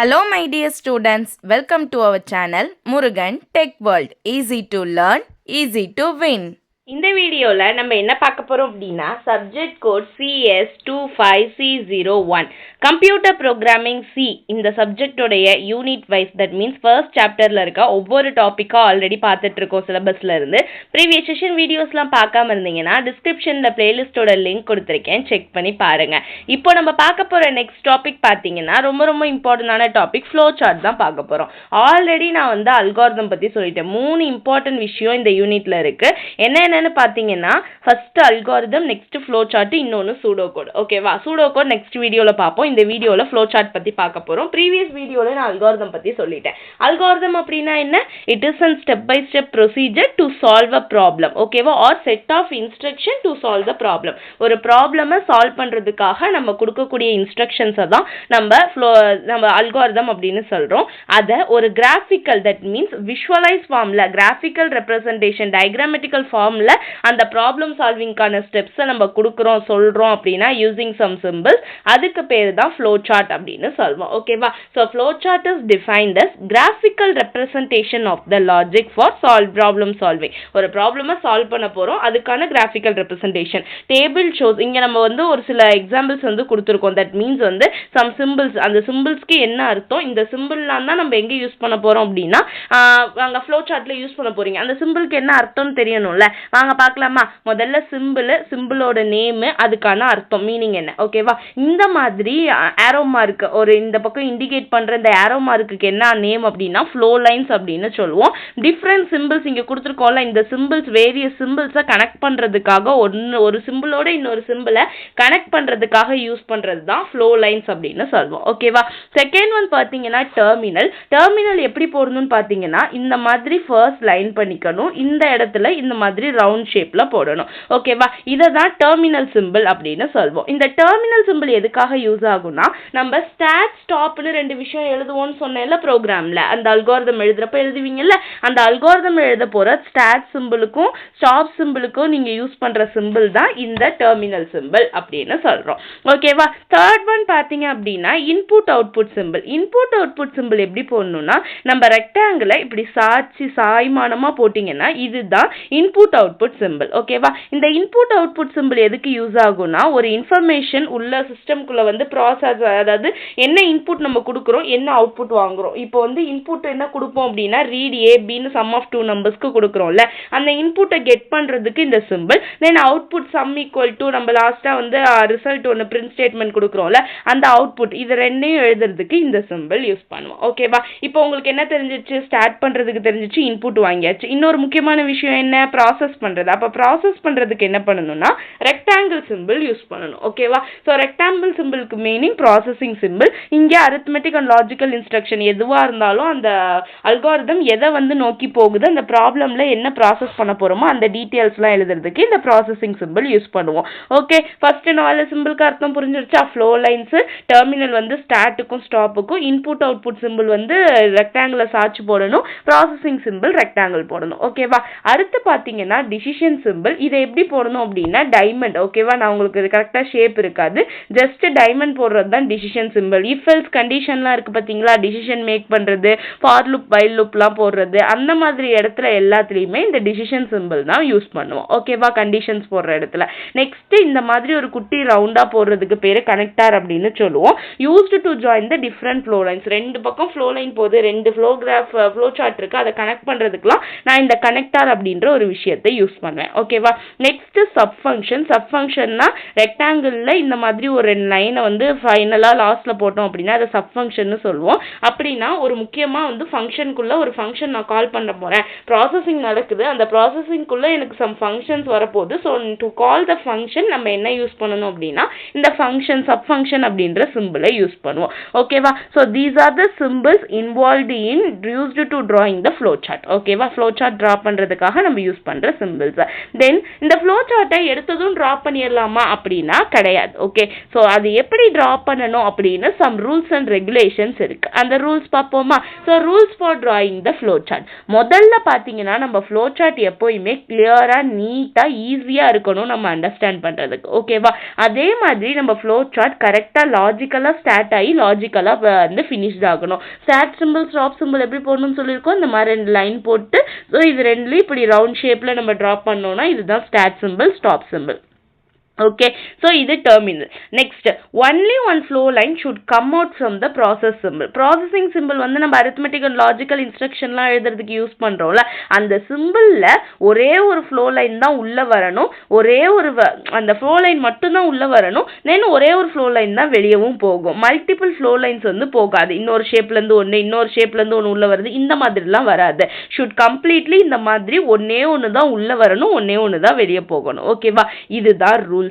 Hello my dear students, welcome to our channel Murugan Tech World. Easy to learn, easy to win. இந்த வீடியோவில் நம்ம என்ன பார்க்க போகிறோம் அப்படின்னா subject code CS25C01 computer programming C இந்த சப்ஜெக்டோடைய unit wise that means first சாப்டரில் இருக்க ஒவ்வொரு டாப்பிக்காக ஆல்ரெடி பார்த்துட்ருக்கோம் சிலபஸில் இருந்து ப்ரீவியஸ் செஷன் வீடியோஸ்லாம் பார்க்காம இருந்தீங்கன்னா டிஸ்கிரிப்ஷனில் பிளேலிஸ்ட்டோட லிங்க் கொடுத்துருக்கேன், செக் பண்ணி பாருங்கள். இப்போ நம்ம பார்க்க போகிற நெக்ஸ்ட் டாபிக் பார்த்தீங்கன்னா ரொம்ப இம்பார்ட்டண்டான டாபிக் ஃப்ளோ சார்ட் தான் பார்க்க போகிறோம். ஆல்ரெடி நான் வந்து அல்காரிதம் பற்றி சொல்லிட்டேன். 3 இம்பார்ட்டன்ட் விஷயம் இந்த யூனிட்டில் இருக்குது. என்னென்னு பார்த்தீங்கன்னா first algorithm, next flow chart, இன்னொன்று சூடோ கோட். ஓகேவா, சூடோ கோட் நெக்ஸ்ட் வீடியோவில் பார்ப்போம். இந்த வீடியோவில் ஃப்ளோ சார்ட் பற்றி பார்க்க போகிறோம். ப்ரீவியஸ் வீடியோவில் நான் அல்காரிதம் பற்றி சொல்லிட்டேன். அல்காரிதம் அப்படின்னா என்ன? It is an step by step procedure to solve a problem. ஓகேவா, or set of instruction to solve the problem. ஒரு ப்ராப்ளமை சால்வ் பண்ணுறதுக்காக நம்ம கொடுக்கக்கூடிய இன்ஸ்ட்ரக்ஷன்ஸை தான் நம்ம அல்காரிதம் அப்படின்னு சொல்கிறோம். அதை ஒரு கிராஃபிக்கல் தட் மீன்ஸ் விஷுவலைஸ் ஃபார்மில், கிராஃபிக்கல் ரெப்ரசன்டேஷன், டயக்ராமெட்டிக்கல் ஃபார்மில் அந்த ப்ராப்ளம் சால்விங்கான ஸ்டெப்ஸை நம்ம கொடுக்குறோம் சொல்கிறோம் அப்படின்னா யூசிங் சம் சிம்பிள்ஸ், அதுக்கு பேர் தான் ஃப்ளோ சார்ட் அப்படின்னு சொல்வோம். ஓகேவா, so flow chart is defined as graphical representation of the logic for problem solving. ஒரு ப்ராப்ளமை சால்வ் பண்ண போகிறோம், அதுக்கான கிராஃபிக்கல் ரெப்ரசன்டேஷன். டேபிள் ஷோஸ், இங்கே நம்ம வந்து ஒரு சில எக்ஸாம்பிள்ஸ் வந்து கொடுத்துருக்கோம். தட் மீன்ஸ் வந்து சம் சிம்பிள்ஸ், அந்த சிம்பிள்ஸ்க்கு என்ன அர்த்தம், இந்த சிம்பிள்லாம் தான் நம்ம எங்கே யூஸ் பண்ண போகிறோம் அப்படின்னா அங்கே ஃப்ளோ சார்ட்டில் யூஸ் பண்ண போகிறீங்க. அந்த சிம்பிளுக்கு என்ன அர்த்தம்னு தெரியணும்ல. வாங்க பார்க்கலாமா. முதல்ல சிம்பிளோட நேமு, அதுக்கான அர்த்தம், மீனிங் என்ன. ஓகேவா, இந்த மாதிரி ஆரோ மார்க், ஒரு இந்த பக்கம் இண்டிகேட் பண்ற இந்த ஆரோ மார்க்குக்கு என்ன நேம் அப்படின்னா ஃப்ளோ லைன்ஸ் அப்படின்னு சொல்லுவோம். டிஃப்ரெண்ட் சிம்பிள்ஸ் இங்க கொடுத்துருக்கோம்ல, இந்த சிம்பிள்ஸ் வேரியஸ் சிம்பிள்ஸை கனெக்ட் பண்றதுக்காக ஒரு சிம்பிளோட இன்னொரு சிம்பிளை கனெக்ட் பண்றதுக்காக யூஸ் பண்றது தான் ஃப்ளோ லைன்ஸ் அப்படின்னு சொல்லுவோம். ஓகேவா, செகண்ட் ஒன் பார்த்தீங்கன்னா டெர்மினல் எப்படி போடணும்னு பார்த்தீங்கன்னா இந்த மாதிரி ஃபர்ஸ்ட் லைன் பண்ணிக்கணும், இந்த இடத்துல இந்த மாதிரி ரவுண்ட் ஷேப்ல போடணும். ஓகேவா, இதை தான் டெர்மினல் சிம்பிள் அப்படின்னு சொல்வோம். இந்த டெர்மினல் சிம்பிள் எதுக்காக யூஸ் ஆகும்னா, நம்ம ஸ்டார்ட் ஸ்டாப்னு 2 விஷயம் எழுதுவோம்னு சொன்னேன்ல ப்ரோக்ராம்ல, அந்த அல்காரிதம் எழுதுறப்ப எழுதுவீங்கல்ல, அந்த அல்காரிதம் எழுத போற ஸ்டார்ட் சிம்பிளுக்கும் ஸ்டாப் சிம்பிளுக்கும் நீங்க யூஸ் பண்ற சிம்பிள் தான் இந்த டெர்மினல் சிம்பிள் அப்படின்னு சொல்றோம். ஓகேவா, தேர்ட் ஒன் பாத்தீங்க அப்படின்னா input output simple. Input output simple எப்படி போடணும்னா, நம்ம ரெக்டாங்கிளை இப்படி சாய்மானமா போட்டீங்கன்னா இதுதான் இன்புட் அவுட்புட் சிம்பிள். ஓகேவா, இந்த இன்புட் அவுட்புட் சிம்பிள் எதுக்கு யூஸ் ஆகும்னா, ஒரு இன்ஃபர்மேஷன் உள்ள சிஸ்டம்குள்ள வந்து ப்ராசஸ், அதாவது என்ன இன்புட் நம்ம கொடுக்குறோம், என்ன அவுட்புட் வாங்குறோம். இப்போ வந்து இன்புட் என்ன கொடுப்போம் அப்படின்னா ரீட் ஏபின்னு சம் ஆஃப் 2 நம்பர்ஸ்க்கு கொடுக்குறோம்ல, அந்த இன்புட்டை கெட் பண்றதுக்கு இந்த simple. Then output some equal to நம்ம லாஸ்டா வந்து ரிசல்ட் ஒன்று பிரிண்ட் ஸ்டேட்மெண்ட் கொடுக்குறோம்ல, அந்த அவுட்புட், இது ரெண்டையும் எழுதுறதுக்கு இந்த சிம்பிள் யூஸ் பண்ணுவோம். ஓகேவா, இப்போ உங்களுக்கு என்ன தெரிஞ்சிச்சு, ஸ்டார்ட் பண்றதுக்கு தெரிஞ்சிச்சு, இன்புட் வாங்கியாச்சு. இன்னொரு முக்கியமான விஷயம் என்ன, ப்ராசஸ் பண்றது. அப்ப ப்ராசஸ் பண்றதுக்கு என்ன பண்ணணும்னா ரெக்டாங்கிள் சிம்பிள் யூஸ் பண்ணணும். ஓகேவா, சோ ரெக்டாங்கிள் சிம்பிளுக்கு மீனிங் ப்ராசஸிங் சிம்பிள். இங்க அரித்மெட்டிக் அண்ட் லாஜிக்கல் இன்ஸ்ட்ரக்ஷன் எதுவா இருந்தாலும் அந்த அல்காரிதம் எதை வந்து நோக்கி போகுது, அந்த ப்ராப்ளம்ல என்ன ப்ராசஸ் பண்ண போறோமோ அந்த டீடைல்ஸ்லாம் எழுதுறதுக்கு இந்த ப்ராசஸிங் சிம்பிள் யூஸ் பண்ணுவோம். ஓகே, ஃபர்ஸ்ட் 4 சிம்பிளுக்கு அர்த்தம் புரிஞ்சிருச்சா. ஃப்ளோ லைன்ஸ், டெர்மினல் வந்து ஸ்டார்ட்டுக்கும் ஸ்டாப்புக்கும், இன்புட் அவுட்புட் சிம்பிள் வந்து ரெக்டாங்கிள சாய்ச்சு போடணும், ப்ராசஸிங் சிம்பிள் ரெக்டாங்கிள் போடணும். ஓகேவா, அடுத்து பாத்தீங்கன்னா டிசிஷன் சிம்பிள். இதை எப்படி போடணும் அப்படின்னா டைமண்ட். ஓகேவா, நான் உங்களுக்கு கரெக்டா ஷேப் இருக்காது, ஜஸ்ட் டைமண்ட் போடுறது தான் டிசிஷன் சிம்பிள். இஃப் எல்ஸ் கண்டிஷன்லாம் இருக்கு பாத்தீங்களா, டிசிஷன் மேக் பண்றது, ஃபார் லூப் வைல் லூப்லாம் போடுறது, அந்த மாதிரி இடத்துல எல்லாத்துலயுமே இந்த டிசிஷன் சிம்பிள் தான் யூஸ் பண்ணுவோம். ஓகேவா, கண்டிஷன்ஸ் போடுற இடத்துல. நெக்ஸ்ட் இந்த மாதிரி ஒரு குட்டி ரவுண்டா போடுறதுக்கு பேரு கனெக்டார் அப்படின்னு சொல்லுவோம். Used to join the different flow lines. 2 பக்கம் ஃப்ளோ லைன் போகுது, 2 ஃப்ளோ சார்ட் இருக்கு, அதை கனெக்ட் பண்றதுக்குலாம் நான் இந்த கனெக்டார் அப்படின்ற ஒரு விஷயத்தை யூஸ் பண்ணுவேன். ஓகேவா, நெக்ஸ்ட் சப் ஃபங்க்ஷன். சப் ஃபங்க்ஷன்னா ரெக்டாங்கிள்ல இந்த மாதிரி ஒரு 2 லைனை வந்து ஃபைனலா லாஸ்ட்ல போட்டோம் அப்படின்னா அதை சப் ஃபங்க்ஷன் சொல்லுவோம். அப்படின்னா ஒரு முக்கியமா வந்து ஃபங்க்ஷனுக்குள்ள ஒரு ஃபங்க்ஷன் நான் கால் பண்ண போறேன், ப்ராசஸிங் நடக்குது, அந்த ப்ராசஸிங்குள்ள எனக்கு சம் ஃபங்க்ஷன்ஸ் வரப்போகுது. So to call the function நம்ம என்ன யூஸ் பண்ணணும் அப்படின்னா இந்த ஃபங்க்ஷன் சப் ஃபங்க்ஷன் அப்படின்ற சிம்பிளை யூஸ் பண்ணுவோம். ஓகேவா, so these are the symbols involved in used to drawing the flow chart. ஓகேவா, ஃப்ளோ சார்ட் டிரா பண்றதுக்காக நம்ம யூஸ் பண்ற சிம்பிள். சிம்பிள்ஸ். தென் இந்த ஃப்ளோ சார்ட்டை எடுத்ததும் ட்ரா பண்ணிடலாமா அப்படின்னா கிடையாது. ஓகே, ஸோ அது எப்படி ட்ரா பண்ணணும் அப்படின்னு சம் ரூல்ஸ் அண்ட் ரெகுலேஷன்ஸ் இருக்கு. அந்த ரூல்ஸ் பார்ப்போமா? So rules for drawing the flow chart. முதல்ல பார்த்தீங்கன்னா நம்ம ஃப்ளோ சார்ட் எப்போயுமே கிளியரா நீட்டா ஈஸியா இருக்கணும் நம்ம அண்டர்ஸ்டாண்ட் பண்றதுக்கு. ஓகேவா? அதே மாதிரி நம்ம ஃப்ளோ சார்ட் கரெக்டா லாஜிக்கலா ஸ்டார்ட் ஆகி லாஜிக்கலா வந்து ஃபினிஷ்ட் ஆகணும். ஸ்டார்ட் சிம்பிள் ஸ்டாப் சிம்பிள் எப்படி போடணும்னு சொல்லியிருக்கோம். இந்த மாதிரி 2 லைன் போட்டு ஸோ இது ரெண்டுலையும் இப்படி ரவுண்ட் ஷேப்ல நம்ம ட்ரா பண்ணோம்னா இதுதான் start simple stop simple. Okay, so இது terminal. Next, only one flow line should come out from the process symbol. Processing symbol வந்து நம்ம arithmetic and logical instructionலாம் எழுதுறதுக்கு யூஸ் பண்றோம்ல, அந்த சிம்பிள்ல ஒரே ஒரு flow line தான் உள்ள வரணும், ஒரே ஒரு அந்த flow line மட்டும் தான் உள்ள வரணும், then ஒரே ஒரு flow line தான் வெளியவும் போகும். மல்டிபிள் flow lines வந்து போகாது. இன்னொரு ஷேப்ல இருந்து ஒன்னு, இன்னொரு ஷேப்ல இருந்து ஒன்னு உள்ள வருது, இந்த மாதிரிலாம் வராது. should completely இந்த மாதிரி ஒன்னே ஒன்னு தான் உள்ள வரணும், ஒன்னே ஒன்னு தான் வெளிய போகணும். ஓகேவா? இதுதான் ரூல்.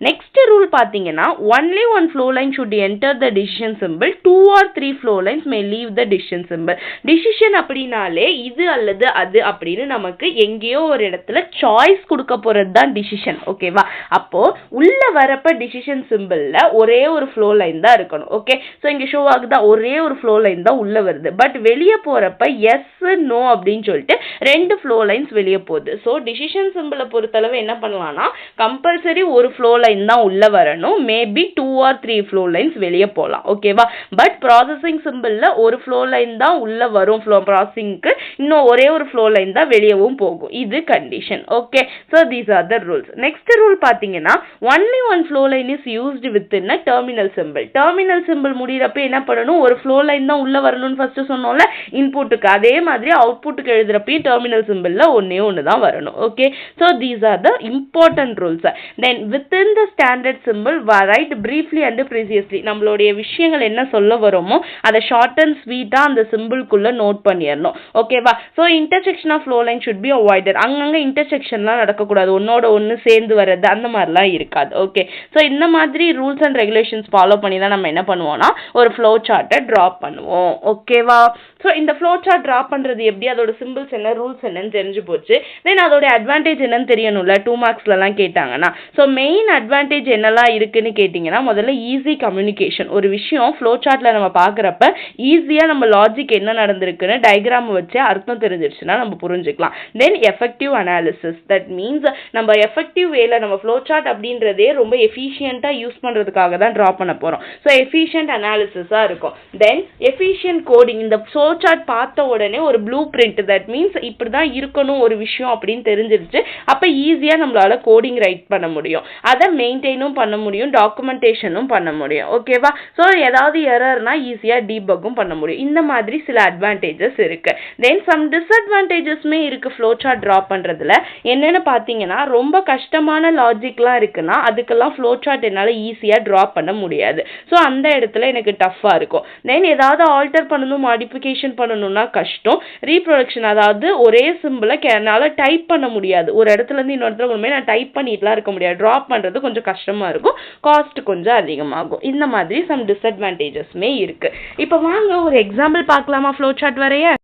Next rule பாத்தீங்கன்னா only one flow line should enter the decision symbol. 2 or 3 flow lines may leave the decision symbol. Decision அப்படினாலே இது அல்லது அது அப்படின்னு நமக்கு எங்கேயோ ஒரு இடத்துல சாய்ஸ் கொடுக்க போறது தான் decision. ஓகேவா? அப்போ உள்ள வரப்ப decision symbolல ஒரே ஒரு flow line தான் இருக்கணும். ஓகே, சோ இங்க ஷோ ஆகுதா ஒரே ஒரு flow line தான் உள்ள வருது. பட் வெளிய போறப்ப yes no அப்படின்னு சொல்லிட்டு 2 flow lines வெளிய போகுது. சோ decision symbol பொறுத்தளவு என்ன பண்ணலாம்னா கம்பல்சரி ஒரு flow line தான் உள்ள வரணும், மேபி 2 or 3 flow lines வெளிய போலாம். ஓகேவா? பட் ப்ராசசிங் சிம்பிள்ல ஒரு flow line தான் உள்ள வரும் ப்ராசசிங்க்கு, இன்னும் ஒரே ஒரு flow line தான் வெளியவும் போகும். இது condition. Okay, so these are the rules. next rule பாத்தீங்கன்னா only one flow line is used within a terminal symbol. terminal symbol முடியறப்ப என்ன பண்ணணும், ஒரு flow line தான் உள்ள வரணும்னு ஃபர்ஸ்ட் சொன்னோம்ல இன்புட்டுக்கு, அதே மாதிரி அவுட்புட்டுக்கு எழுதுறப்ப terminal symbolல ஒண்ணே ஒன்னு தான் வரணும். Okay, so these are the important rules. then within the standard symbol write briefly and precisely. நம்மளுடைய விஷயங்கள் என்ன சொல்ல வரோமோ அதை ஷார்ட் அண்ட் ஸ்வீட்டா அந்த சிம்பிள்குள்ள நோட் பண்ணிரணும். ஓகேவா? So intersection of flow line should be avoided. அங்கங்க இன்டர்செக்ஷன்லாம் நடக்க கூடாது, ஒன்னோட ஒன்னு சேர்ந்து வரது அந்த மாதிரிலாம் இருக்காது. ஓகே, சோ இந்த மாதிரி ரூல்ஸ் அண்ட் ரெகுலேஷன்ஸ் ஃபாலோ பண்ணி தான் நம்ம என்ன பண்ணுவோம்னா ஒரு ஃப்ளோ சார்ட்டை டிரா பண்ணுவோம். ஓகேவா? சோ இந்த ஃப்ளோ சார்ட் டிரா பண்றது எப்படி, அதோட சிம்பிள்ஸ் என்ன, ரூல்ஸ் என்னன்னு தெரிஞ்சு போச்சு. தென் அதோட அட்வான்டேஜ் என்னன்னு தெரியணும்ல, 2 மார்க்ஸ்ல எல்லாம் கேட்டாங்கன்னா. சோ மெயின் அட்வான்டேஜ் என்னெல்லாம் இருக்குன்னு கேட்டிங்கன்னா முதல்ல ஈஸி கம்யூனிகேஷன். ஒரு விஷயம் ஃப்ளோ சார்ட்ல நம்ம பார்க்குறப்ப ஈஸியா நம்ம லாஜிக் என்ன நடந்திருக்குன்னு டயக்ராம் வச்சு அர்த்தம் தெரிஞ்சிருச்சுன்னா நம்ம புரிஞ்சுக்கலாம். தென் எஃபெக்டிவ் அனாலிசிஸ். தட் மீன்ஸ் நம்ம எஃபெக்டிவ் வேல நம்ம ஃப்ளோ சார்ட் அப்படின்றதே ரொம்ப எஃபிஷியண்டா யூஸ் பண்றதுக்காக தான் டிரா பண்ண போறோம். ஸோ எஃபிஷியன்ட் அனாலிசிஸா இருக்கும். தென் எஃபிஷியன்ட் கோடிங். இந்த ஃப்ளோ சார்ட் பார்த்த உடனே ஒரு ப்ளூ பிரிண்ட், தட் மீன்ஸ் இப்படிதான் இருக்கணும் ஒரு விஷயம் அப்படின்னு தெரிஞ்சிருச்சு. அப்ப ஈஸியா நம்மளால கோடிங் ரைட் பண்ண முடியும், அதை மெயின்டைனும் பண்ண முடியும், டாக்குமெண்டேஷனும் பண்ண முடியும். ஓகேவா? ஸோ ஏதாவது எரர்னா ஈஸியா டீபக்கும் பண்ண முடியும். இந்த மாதிரி சில அட்வான்டேஜஸ் இருக்கு. தென் சம் டிஸ்அட்வான்டேஜஸ்மே இருக்கு ஃப்ளோ சார்ட் டிரா பண்றதுல. என்னன்னு பாத்தீங்கன்னா ரொம்ப கஷ்டமான லாஜிக்லாம் இருக்குன்னா அதுக்கெல்லாம் ஃப்ளோ சார்ட் என்னால ஈஸியா டிரா பண்ண முடியாது. ஸோ அந்த இடத்துல எனக்கு டஃப்பா இருக்கும். தென் ஏதாவது ஆல்டர் பண்ணணும், மாடிஃபிகேஷன் பண்ணணும்னா கஷ்டம். ரீப்ரொடக்ஷன், அதாவது ஒரே சிம்பிளை என்னால டைப் பண்ண முடியாது, ஒரு இடத்துல இருந்து இன்னொரு இடத்துல நான் டைப் பண்ணிட்டுலாம் இருக்க முடியாது. டிரா பண்றது கொஞ்சம் கஷ்டமா இருக்கும், காஸ்ட் கொஞ்சம் அதிகமாகும். இந்த மாதிரி சம் டிஸ்அட்வான்டேஜஸ்மே இருக்கு. இப்போ வாங்க ஒரு எக்ஸாம்பிள் பார்க்கலாமா ஃப்ளோ சார்ட் வரைய.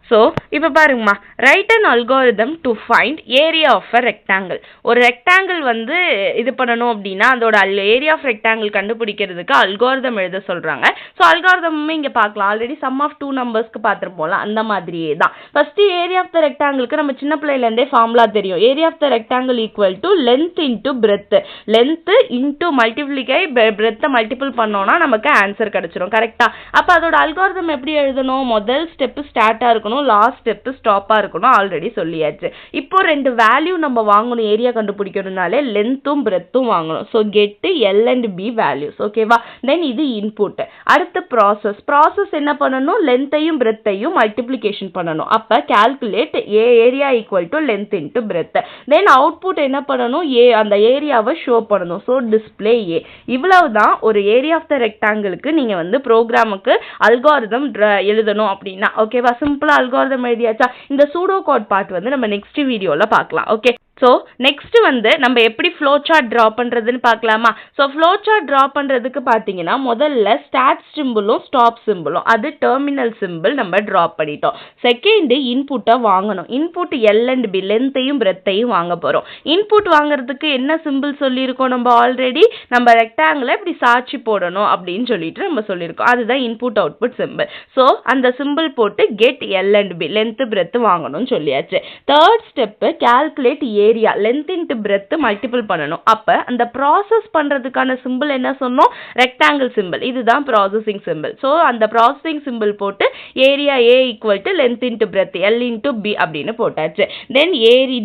ஸோ இப்போ பாருங்கம்மா, write an algorithm to find area of a rectangle. ஒரு ரெக்டாங்கிள் வந்து இது பண்ணணும் அப்படின்னா அதோட ஏரியா ஆஃப் ரெக்டாங்கிள் கண்டுபிடிக்கிறதுக்கு அல்காரிதம் எழுத சொல்கிறாங்க. ஸோ அல்காரிதமுமே இங்கே பார்க்கலாம். ஆல்ரெடி சம் ஆஃப் 2 நம்பர்ஸ்க்கு பார்த்துருப்போம்ல, அந்த மாதிரியே தான். ஃபர்ஸ்ட் ஏரியா ஆஃப் த ரெக்டாங்கிளுக்கு நம்ம சின்ன பிள்ளையிலேருந்தே ஃபார்முலா தெரியும். Area of the rectangle equal to length into breadth. Length into மல்டிப்ளிகை பிரெத்தை மல்டிபிள் பண்ணோம்னா நமக்கு ஆன்சர் கிடைச்சிரும். கரெக்டா? அப்போ அதோட அல்காரிதம் எப்படி எழுதணும், முதல் ஸ்டெப் ஸ்டார்ட்டாக இருக்கணும், லாஸ்ட் ஸ்டெப் ஸ்டாப்பா இருக்கணும். ஆல்ரெடி சொல்லியாச்சு. இப்போ 2 வேல்யூ நம்ம வாங்கணும் ஏரியா கண்டுபிடிக்கணும்னாலே லென்த்தும் பிரெத்தும் வாங்கணும். So get L and B values. ஓகேவா? தென் இது இன்புட். அடுத்து ப்ராசஸ் என்ன பண்ணணும், லென்த்தையும் பிரெத்தையும் மல்டிப்ளிகேஷன் பண்ணணும். அப்ப calculate area equal to length into breadth. Then output என்ன பண்ணணும், அந்த ஏரியாவை ஷோ பண்ணணும். So display A. இவ்வளவுதான் ஒரு ஏரியா ஆஃப் த ரெக்டாங்கிளுக்கு நீங்க வந்து ப்ரோக்ராமுக்கு அல்காரிதம் எழுதணும் அப்படின்னா. ஓகேவா? சிம்பிளா அல்காரிதம் எழுதியாச்சா? இந்த சூடோ கோட் பார்ட் வந்து நம்ம நெக்ஸ்ட் வீடியோல பார்க்கலாம். ஓகே, ஸோ நெக்ஸ்ட் வந்து நம்ம எப்படி ஃப்ளோ சார்ட் ட்ரா பண்ணுறதுன்னு பார்க்கலாமா? ஸோ ஃப்ளோ சார்ட் ட்ரா பண்ணுறதுக்கு பார்த்தீங்கன்னா முதல்ல ஸ்டார்ட் சிம்பிளும் ஸ்டாப் சிம்பிளும் அது டெர்மினல் சிம்பிள் நம்ம ட்ரா பண்ணிட்டோம். செகண்ட் இன்புட்டை வாங்கணும். இன்புட் எல் அண்ட் பி லென்த்தையும் பிரெத்தையும் வாங்க போகிறோம். இன்புட் வாங்குறதுக்கு என்ன சிம்பிள் சொல்லியிருக்கோம் நம்ம ஆல்ரெடி? நம்ம ரெக்டாங்கிளை இப்படி சாட்சி போடணும் அப்படின்னு சொல்லிட்டு நம்ம சொல்லியிருக்கோம். அதுதான் இன்புட் அவுட்புட் சிம்பிள். ஸோ அந்த சிம்பிள் போட்டு get L and B length breadth வாங்கணும்னு சொல்லியாச்சு. Third step calculate area length into breadth multiple பண்ணணும். அப்போ அந்த ப்ராசஸ் பண்ணுறதுக்கான சிம்பிள் என்ன சொன்னோம்? Rectangle symbol. இதுதான் ப்ராசஸிங் சிம்பிள். ஸோ அந்த ப்ராசஸிங் சிம்பிள் போட்டு area A equal to length into breadth L into B அப்படின்னு போட்டாச்சு. தென்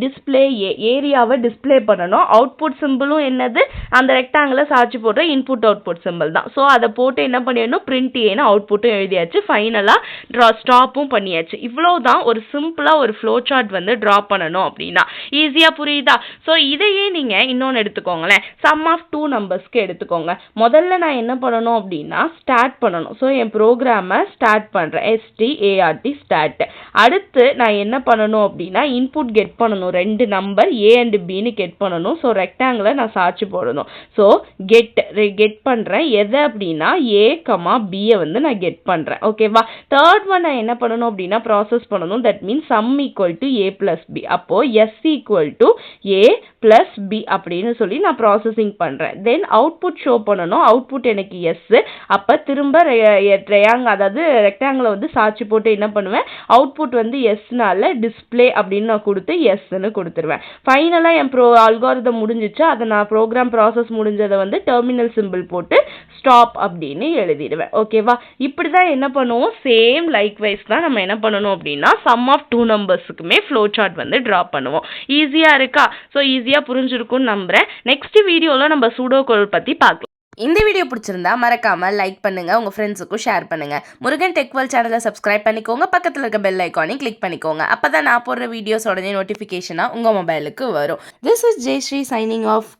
டிஸ்பிளே ஏரியாவை டிஸ்பிளே பண்ணணும். அவுட்புட் சிம்பிளும் என்னது? அந்த ரெக்டாங்கிளை சாட்சி போடுற இன்புட் அவுட்புட் சிம்பிள் தான். ஸோ அதை போட்டு என்ன பண்ணிடணும்? பிரிண்ட் ஏன்னு அவுட்புட்டும் எழுதியாச்சு. ஃபைனலாக ஸ்டாப்பும் பண்ணியாச்சு. இவ்வளோதான் ஒரு சிம்பிளாக ஒரு ஃப்ளோ சார்ட் வந்து ட்ரா பண்ணணும் அப்படின்னா. ஈஸியாக புரியுதா? ஸோ இதையே நீங்கள் இன்னொன்று எடுத்துக்கோங்களேன். சம் ஆஃப் டூ நம்பர்ஸ்க்கு எடுத்துக்கோங்க. முதல்ல நான் என்ன பண்ணணும் அப்படின்னா ஸ்டார்ட் பண்ணணும். ஸோ என் ப்ரோக்ராமை ஸ்டார்ட் பண்ணுறேன். START start. அடுத்து நான் என்ன பண்ணணும் அப்படின்னா இன்புட் கெட் பண்ணணும். 2 number A and pin get பண்ணணும். ஸோ ரெக்டாங்கிளை நான் சாட்சி போடணும். ஸோ கெட் பண்ணுறேன். எதை அப்படின்னா ஏ கமா பியை வந்து நான் கெட் பண்ணுறேன். ஓகேவா? தேர்ட் ஒன் நான் என்ன பண்ணணும் அப்படின்னா ப்ராசஸ் பண்ணணும். That means sum equal to A plus B. அப்போது S equal to A plus B அப்படின்னு சொல்லி நான் ப்ராசஸிங் பண்ணுறேன். தென் அவுட்புட் ஷோ பண்ணணும். அவுட்புட் எனக்கு எஸ். அப்போ திரும்ப அதாவது ரெக்டாங்கிளை வந்து சாட்சி போட்டு என்ன பண்ணுவேன்? அவுட்புட் வந்து எஸ்னால டிஸ்பிளே அப்படின்னு நான் கொடுத்து எஸ்ன்னு கொடுத்துருவேன். ஃபைனலாக என் அல்காரிதம் முடிஞ்சிச்சு. அதை நான் ப்ரோக்ராம் ப்ராசஸ் முடிஞ்சதை வந்து டெர்மினல் சிம்பிள் போட்டு ஸ்டாப் அப்படின்னு எழுதிடுவேன். ஓகேவா? இப்படி தான் என்ன பண்ணுவோம்? சேம் லைக்வைஸ் தான் நம்ம என்ன பண்ணணும் அப்படின்னா சம் ஆஃப் டூ நம்பர்ஸுக்குமே ஃப்ளோ சார்ட் வந்து ட்ரா பண்ணுவோம். ஈஸியாக இருக்கா? ஸோ ஈஸியாக புரிஞ்சிருக்கும்னு நம்புகிறேன். நெக்ஸ்ட் வீடியோவில் நம்ம சூடோகோட் பற்றி பார்க்கலாம். இந்த வீடியோ பிடிச்சிருந்தா மறக்காம லைக் பண்ணுங்க, உங்க ஃப்ரெண்ட்ஸுக்கும் ஷேர் பண்ணுங்க. முருகன் டெக் வேர்ல்ட் சேனலை சப்ஸ்கிரைப் பண்ணிக்கோங்க. பக்கத்தில் இருக்க பெல் ஐக்கானையும் கிளிக் பண்ணிக்கோங்க. அப்பதான் நான் போடுற வீடியோஸ் உடனே நோட்டிஃபிகேஷனா உங்க மொபைலுக்கு வரும். This is Jayashree signing of.